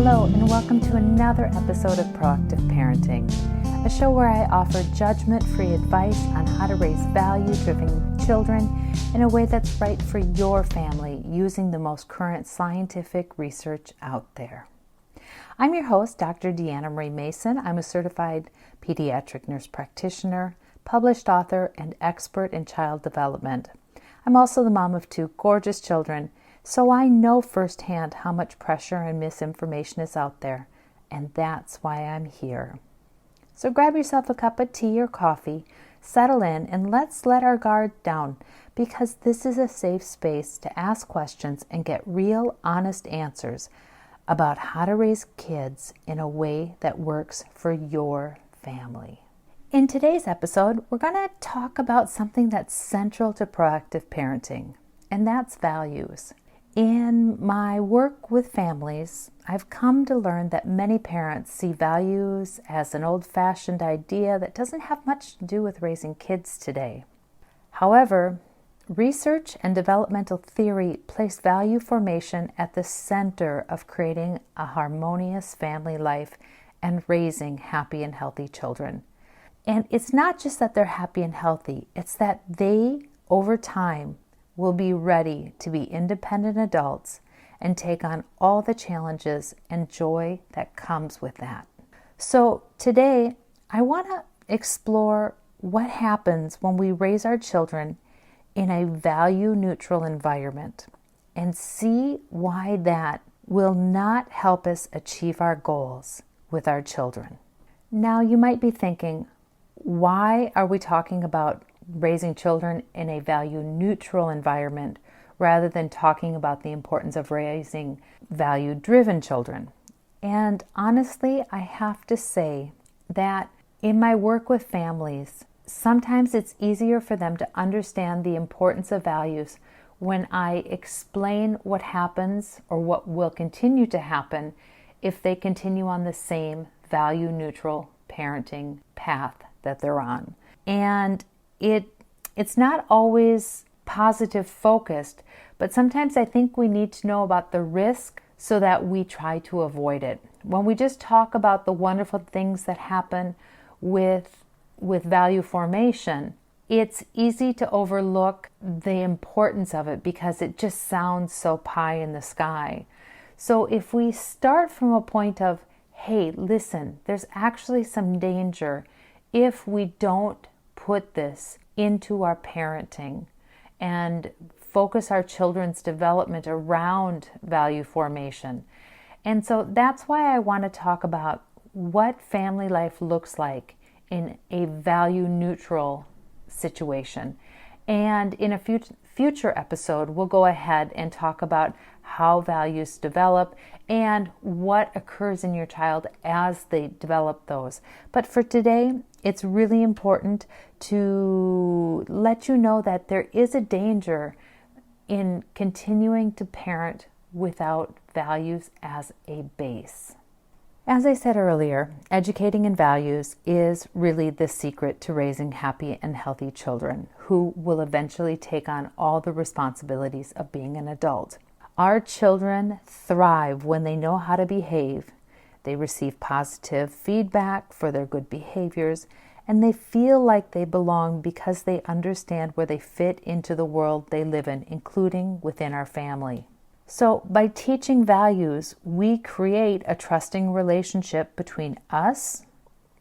Hello, and welcome to another episode of Proactive Parenting, a show where I offer judgment-free advice on how to raise value-driven children in a way that's right for your family using the most current scientific research out there. I'm your host, Dr. Deanna Marie Mason. I'm a certified pediatric nurse practitioner, published author, and expert in child development. I'm also the mom of two gorgeous children, so I know firsthand how much pressure and misinformation is out there, and that's why I'm here. So grab yourself a cup of tea or coffee, settle in, and let's let our guard down, because this is a safe space to ask questions and get real, honest answers about how to raise kids in a way that works for your family. In today's episode, we're going to talk about something that's central to proactive parenting, and that's values. In my work with families, I've come to learn that many parents see values as an old-fashioned idea that doesn't have much to do with raising kids today. However, research and developmental theory place value formation at the center of creating a harmonious family life and raising happy and healthy children. And it's not just that they're happy and healthy, it's that they, over time, will be ready to be independent adults and take on all the challenges and joy that comes with that. So today, I want to explore what happens when we raise our children in a value-neutral environment and see why that will not help us achieve our goals with our children. Now, you might be thinking, why are we talking about raising children in a value-neutral environment rather than talking about the importance of raising value-driven children? And honestly, I have to say that in my work with families, sometimes it's easier for them to understand the importance of values when I explain what happens or what will continue to happen if they continue on the same value-neutral parenting path that they're on. And it's not always positive focused, but sometimes I think we need to know about the risk so that we try to avoid it. When we just talk about the wonderful things that happen with value formation, it's easy to overlook the importance of it because it just sounds so pie in the sky. So if we start from a point of, hey, listen, there's actually some danger if we don't put this into our parenting and focus our children's development around value formation. And so that's why I want to talk about what family life looks like in a value-neutral situation. And in a future episode, we'll go ahead and talk about how values develop and what occurs in your child as they develop those. But for today, it's really important to let you know that there is a danger in continuing to parent without values as a base. As I said earlier, educating in values is really the secret to raising happy and healthy children who will eventually take on all the responsibilities of being an adult. Our children thrive when they know how to behave. They receive positive feedback for their good behaviors, and they feel like they belong because they understand where they fit into the world they live in, including within our family. So by teaching values, we create a trusting relationship between us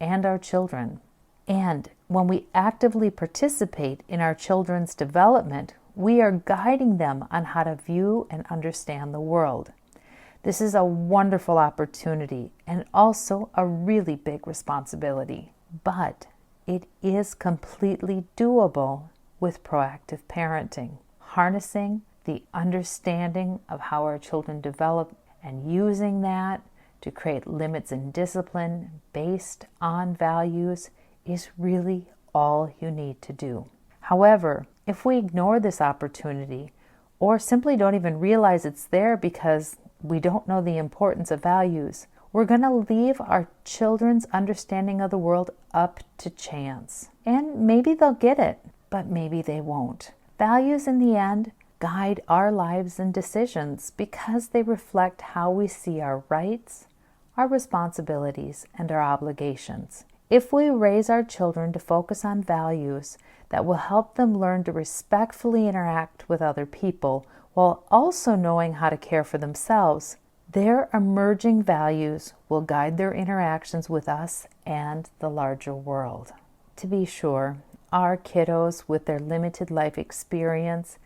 and our children. And when we actively participate in our children's development, we are guiding them on how to view and understand the world. This is a wonderful opportunity and also a really big responsibility, but it is completely doable with proactive parenting, harnessing the understanding of how our children develop and using that to create limits and discipline based on values is really all you need to do. However, if we ignore this opportunity or simply don't even realize it's there because we don't know the importance of values, we're going to leave our children's understanding of the world up to chance. And maybe they'll get it, but maybe they won't. Values in the end guide our lives and decisions because they reflect how we see our rights, our responsibilities, and our obligations. If we raise our children to focus on values that will help them learn to respectfully interact with other people while also knowing how to care for themselves, their emerging values will guide their interactions with us and the larger world. To be sure, our kiddos with their limited life experience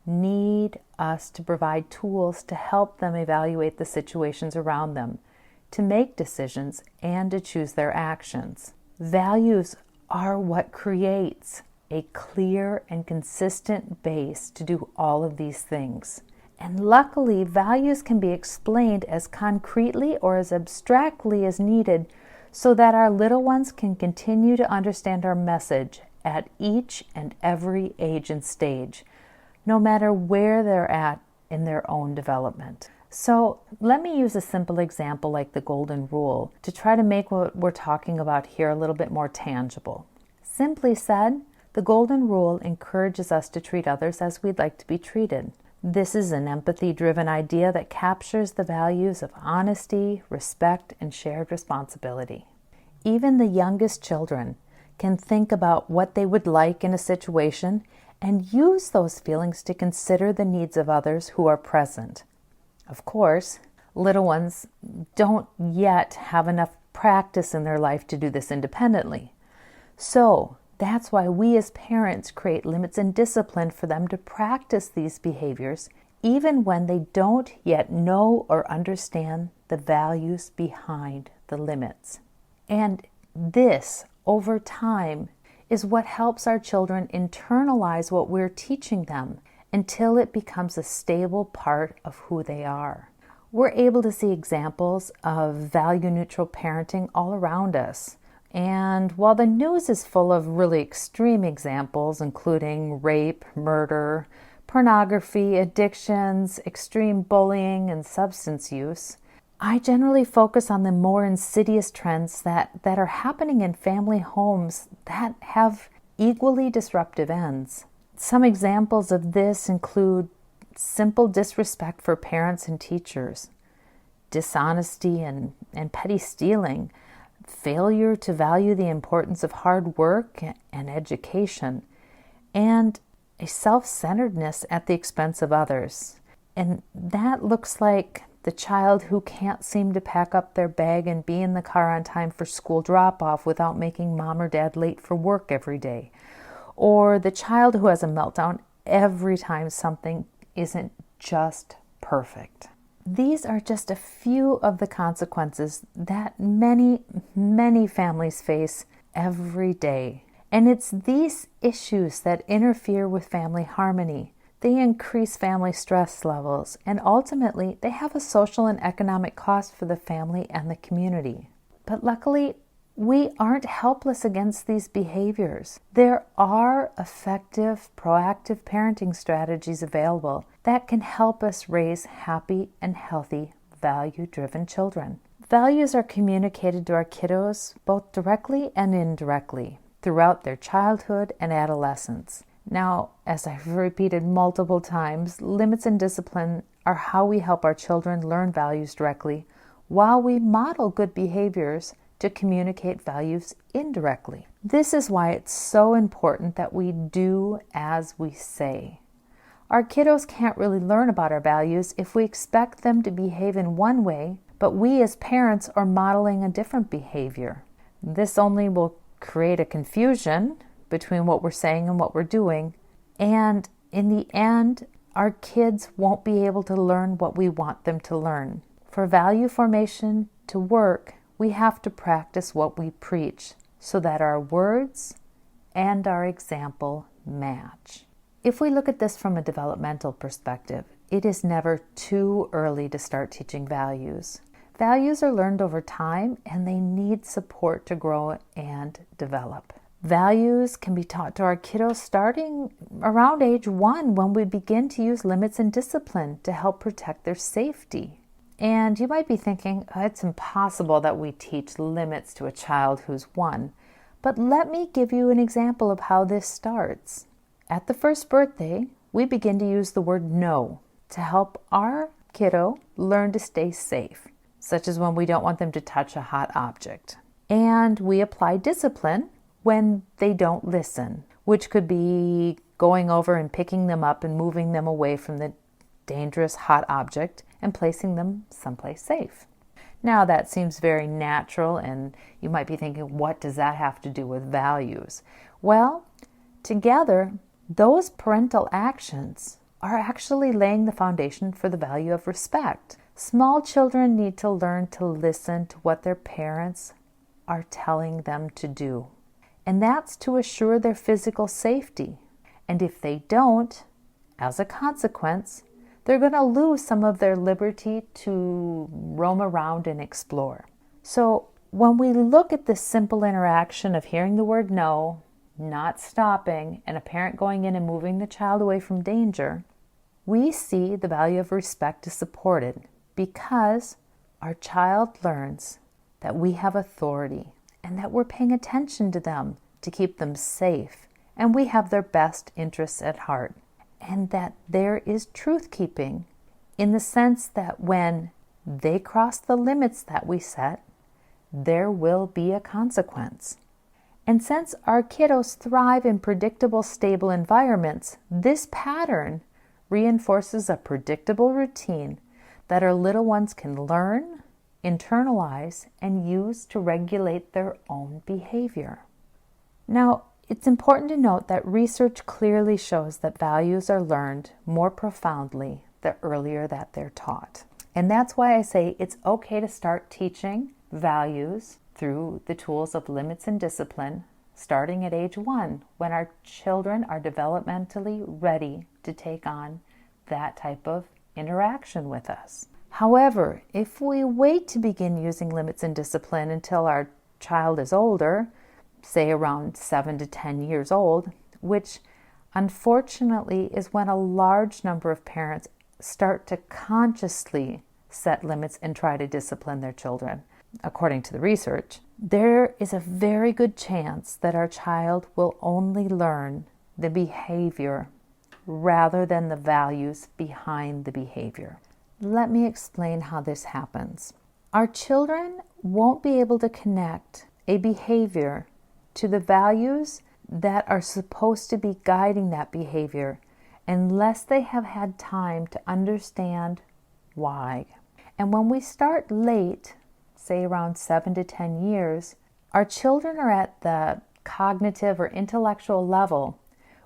need us to provide tools to help them evaluate the situations around them, to make decisions, and to choose their actions. Values are what creates a clear and consistent base to do all of these things. And luckily, values can be explained as concretely or as abstractly as needed so that our little ones can continue to understand our message at each and every age and stage, no matter where they're at in their own development. So let me use a simple example like the golden rule to try to make what we're talking about here a little bit more tangible. Simply said, the golden rule encourages us to treat others as we'd like to be treated. This is an empathy-driven idea that captures the values of honesty, respect, and shared responsibility. Even the youngest children can think about what they would like in a situation and use those feelings to consider the needs of others who are present. Of course, little ones don't yet have enough practice in their life to do this independently. So that's why we as parents create limits and discipline for them to practice these behaviors, even when they don't yet know or understand the values behind the limits. And this, over time, is what helps our children internalize what we're teaching them until it becomes a stable part of who they are. We're able to see examples of value-neutral parenting all around us. And while the news is full of really extreme examples, including rape, murder, pornography, addictions, extreme bullying, and substance use, I generally focus on the more insidious trends that are happening in family homes that have equally disruptive ends. Some examples of this include simple disrespect for parents and teachers, dishonesty and petty stealing, failure to value the importance of hard work and education, and a self-centeredness at the expense of others. And that looks like the child who can't seem to pack up their bag and be in the car on time for school drop-off without making mom or dad late for work every day, or the child who has a meltdown every time something isn't just perfect. These are just a few of the consequences that many, many families face every day. And it's these issues that interfere with family harmony. They increase family stress levels, and ultimately, they have a social and economic cost for the family and the community. But luckily, we aren't helpless against these behaviors. There are effective, proactive parenting strategies available that can help us raise happy and healthy, value-driven children. Values are communicated to our kiddos both directly and indirectly throughout their childhood and adolescence. Now, as I've repeated multiple times, limits and discipline are how we help our children learn values directly while we model good behaviors to communicate values indirectly. This is why it's so important that we do as we say. Our kiddos can't really learn about our values if we expect them to behave in one way, but we as parents are modeling a different behavior. This only will create a confusion between what we're saying and what we're doing, and in the end, our kids won't be able to learn what we want them to learn. For value formation to work, we have to practice what we preach so that our words and our example match. If we look at this from a developmental perspective, it is never too early to start teaching values. Values are learned over time and they need support to grow and develop. Values can be taught to our kiddos starting around age 1 when we begin to use limits and discipline to help protect their safety. And you might be thinking, it's impossible that we teach limits to a child who's 1. But let me give you an example of how this starts. At the first birthday, we begin to use the word no to help our kiddo learn to stay safe, such as when we don't want them to touch a hot object. And we apply discipline when they don't listen, which could be going over and picking them up and moving them away from the dangerous hot object and placing them someplace safe. Now that seems very natural, and you might be thinking, what does that have to do with values? Well, together, those parental actions are actually laying the foundation for the value of respect. Small children need to learn to listen to what their parents are telling them to do. And that's to assure their physical safety. And if they don't, as a consequence, they're going to lose some of their liberty to roam around and explore. So when we look at this simple interaction of hearing the word no, not stopping, and a parent going in and moving the child away from danger, we see the value of respect is supported because our child learns that we have authority and that we're paying attention to them to keep them safe, and we have their best interests at heart. And that there is truth-keeping in the sense that when they cross the limits that we set, there will be a consequence. And since our kiddos thrive in predictable, stable environments, this pattern reinforces a predictable routine that our little ones can learn, internalize, and use to regulate their own behavior. Now, it's important to note that research clearly shows that values are learned more profoundly the earlier that they're taught. And that's why I say it's okay to start teaching values through the tools of limits and discipline starting at age 1, when our children are developmentally ready to take on that type of interaction with us. However, if we wait to begin using limits and discipline until our child is older, say around 7 to 10 years old, which unfortunately is when a large number of parents start to consciously set limits and try to discipline their children. According to the research, there is a very good chance that our child will only learn the behavior rather than the values behind the behavior. Let me explain how this happens. Our children won't be able to connect a behavior to the values that are supposed to be guiding that behavior unless they have had time to understand why. And when we start late, say around 7 to 10 years, our children are at the cognitive or intellectual level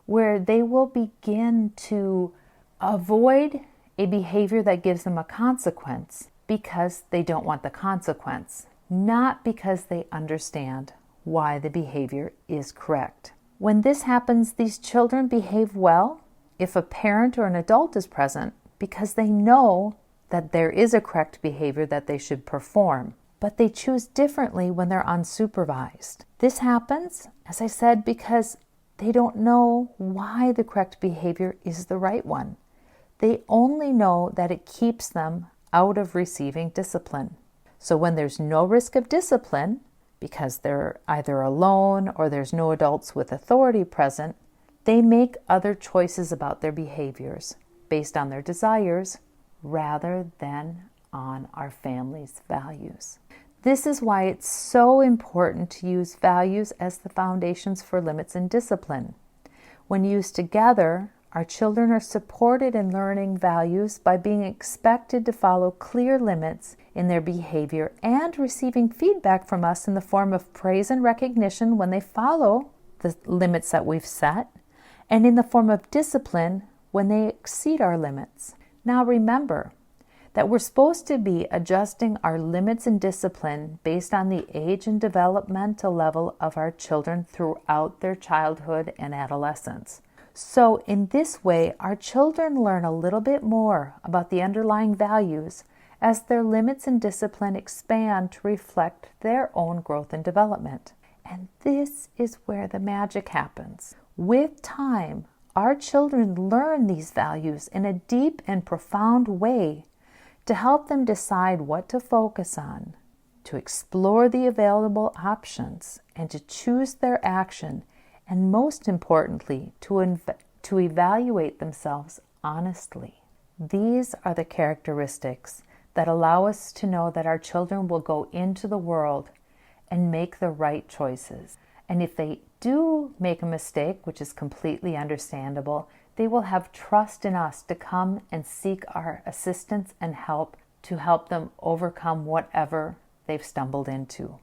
where they will begin to avoid a behavior that gives them a consequence because they don't want the consequence, not because they understand why the behavior is correct. When this happens, these children behave well if a parent or an adult is present because they know that there is a correct behavior that they should perform, but they choose differently when they're unsupervised. This happens, as I said, because they don't know why the correct behavior is the right one. They only know that it keeps them out of receiving discipline. So when there's no risk of discipline, because they're either alone or there's no adults with authority present, they make other choices about their behaviors based on their desires rather than on our family's values. This is why it's so important to use values as the foundations for limits and discipline. When used together, our children are supported in learning values by being expected to follow clear limits in their behavior and receiving feedback from us in the form of praise and recognition when they follow the limits that we've set, and in the form of discipline when they exceed our limits. Now remember that we're supposed to be adjusting our limits and discipline based on the age and developmental level of our children throughout their childhood and adolescence. So in this way, our children learn a little bit more about the underlying values as their limits and discipline expand to reflect their own growth and development. And this is where the magic happens. With time, our children learn these values in a deep and profound way to help them decide what to focus on, to explore the available options, and to choose their action, and most importantly, to to evaluate themselves honestly. These are the characteristics that allow us to know that our children will go into the world and make the right choices. And if they do make a mistake, which is completely understandable, they will have trust in us to come and seek our assistance and help to help them overcome whatever they've stumbled into.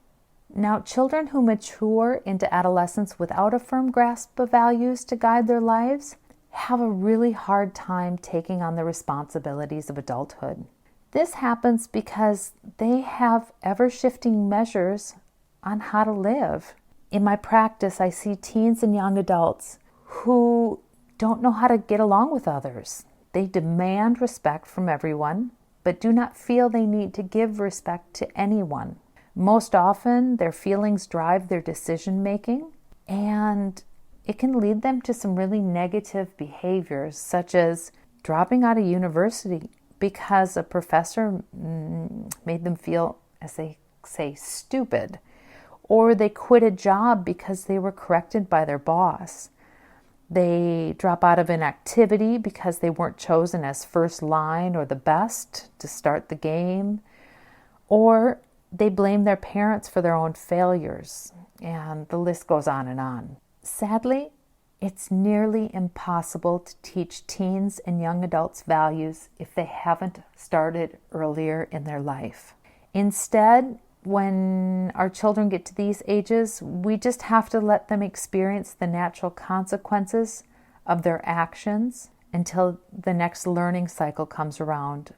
Now, children who mature into adolescence without a firm grasp of values to guide their lives have a really hard time taking on the responsibilities of adulthood. This happens because they have ever-shifting measures on how to live. In my practice, I see teens and young adults who don't know how to get along with others. They demand respect from everyone, but do not feel they need to give respect to anyone. Most often, their feelings drive their decision-making, and it can lead them to some really negative behaviors, such as dropping out of university because a professor made them feel, as they say, stupid, or they quit a job because they were corrected by their boss. They drop out of an activity because they weren't chosen as first line or the best to start the game, or they blame their parents for their own failures, and the list goes on and on. Sadly, it's nearly impossible to teach teens and young adults values if they haven't started earlier in their life. Instead, when our children get to these ages, we just have to let them experience the natural consequences of their actions until the next learning cycle comes around,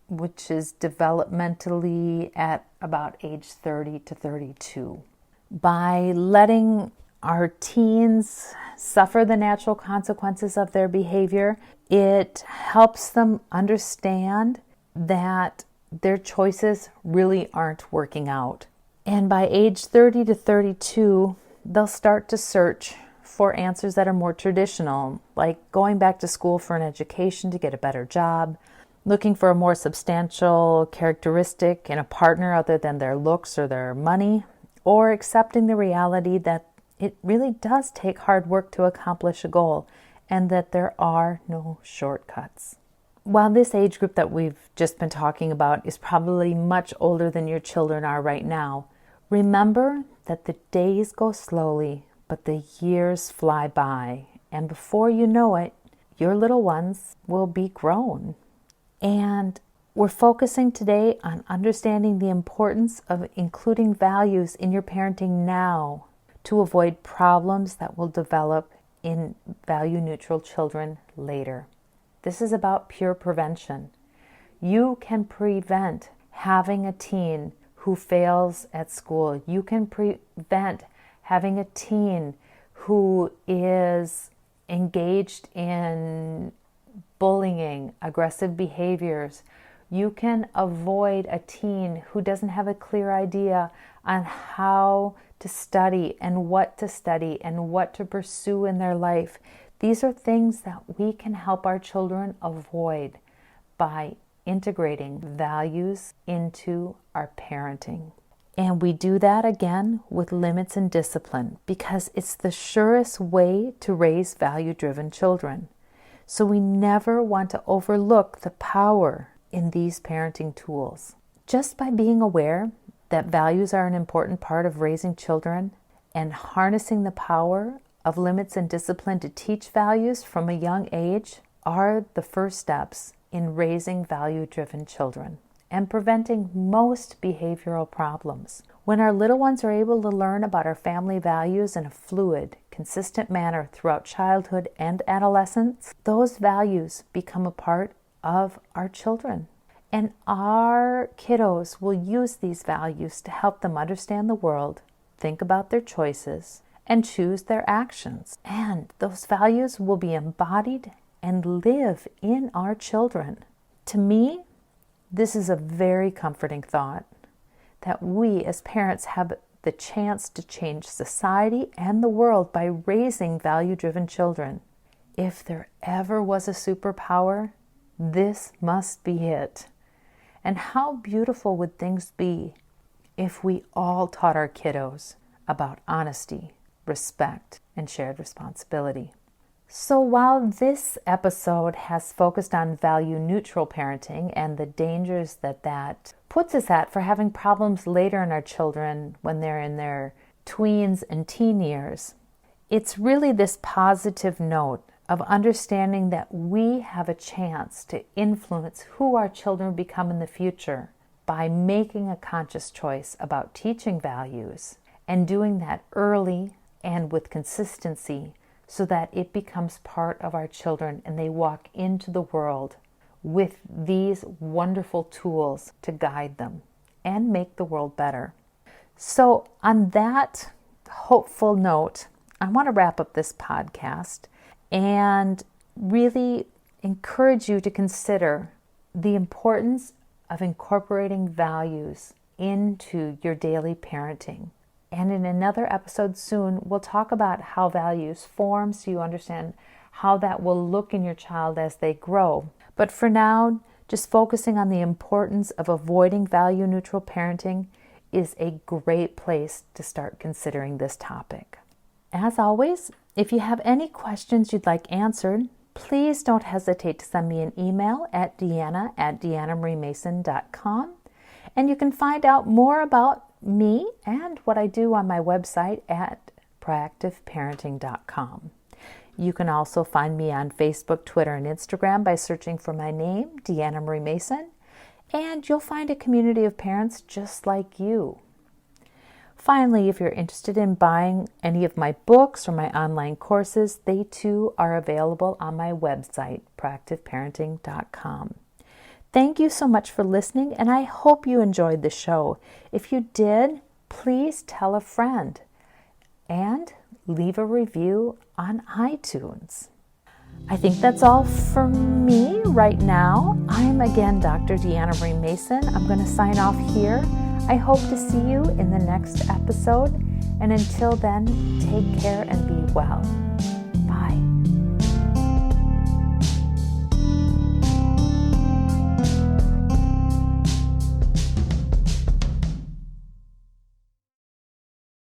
which is developmentally at about age 30 to 32. By letting our teens suffer the natural consequences of their behavior, it helps them understand that their choices really aren't working out. And by age 30 to 32, they'll start to search for answers that are more traditional, like going back to school for an education to get a better job, looking for a more substantial characteristic in a partner other than their looks or their money, or accepting the reality that it really does take hard work to accomplish a goal and that there are no shortcuts. While this age group that we've just been talking about is probably much older than your children are right now, remember that the days go slowly, but the years fly by. And before you know it, your little ones will be grown. And we're focusing today on understanding the importance of including values in your parenting now to avoid problems that will develop in value-neutral children later. This is about pure prevention. You can prevent having a teen who fails at school. You can prevent having a teen who is engaged in bullying, aggressive behaviors. You can avoid a teen who doesn't have a clear idea on how to study and what to pursue in their life. These are things that we can help our children avoid by integrating values into our parenting. And we do that again with limits and discipline because it's the surest way to raise value-driven children. So we never want to overlook the power in these parenting tools. Just by being aware that values are an important part of raising children and harnessing the power of limits and discipline to teach values from a young age are the first steps in raising value-driven children and preventing most behavioral problems. When our little ones are able to learn about our family values in a fluid, consistent manner throughout childhood and adolescence, those values become a part of our children. And our kiddos will use these values to help them understand the world, think about their choices, and choose their actions. And those values will be embodied and live in our children. To me, this is a very comforting thought that we as parents have the chance to change society and the world by raising value-driven children. If there ever was a superpower, this must be it. And how beautiful would things be if we all taught our kiddos about honesty, respect, and shared responsibility. So while this episode has focused on value-neutral parenting and the dangers that puts us at for having problems later in our children when they're in their tweens and teen years, it's really this positive note of understanding that we have a chance to influence who our children become in the future by making a conscious choice about teaching values and doing that early and with consistency, so that it becomes part of our children and they walk into the world with these wonderful tools to guide them and make the world better. So on that hopeful note, I want to wrap up this podcast and really encourage you to consider the importance of incorporating values into your daily parenting. And in another episode soon, we'll talk about how values form so you understand how that will look in your child as they grow. But for now, just focusing on the importance of avoiding value-neutral parenting is a great place to start considering this topic. As always, if you have any questions you'd like answered, please don't hesitate to send me an email at deanna@deannamariemason.com. And you can find out more about me and what I do on my website at proactiveparenting.com. You can also find me on Facebook, Twitter, and Instagram by searching for my name, Deanna Marie Mason, and you'll find a community of parents just like you. Finally, if you're interested in buying any of my books or my online courses, they too are available on my website, proactiveparenting.com. Thank you so much for listening, and I hope you enjoyed the show. If you did, please tell a friend and leave a review on iTunes. I think that's all for me right now. I'm again Dr. Deanna Marie Mason. I'm going to sign off here. I hope to see you in the next episode, and until then, take care and be well.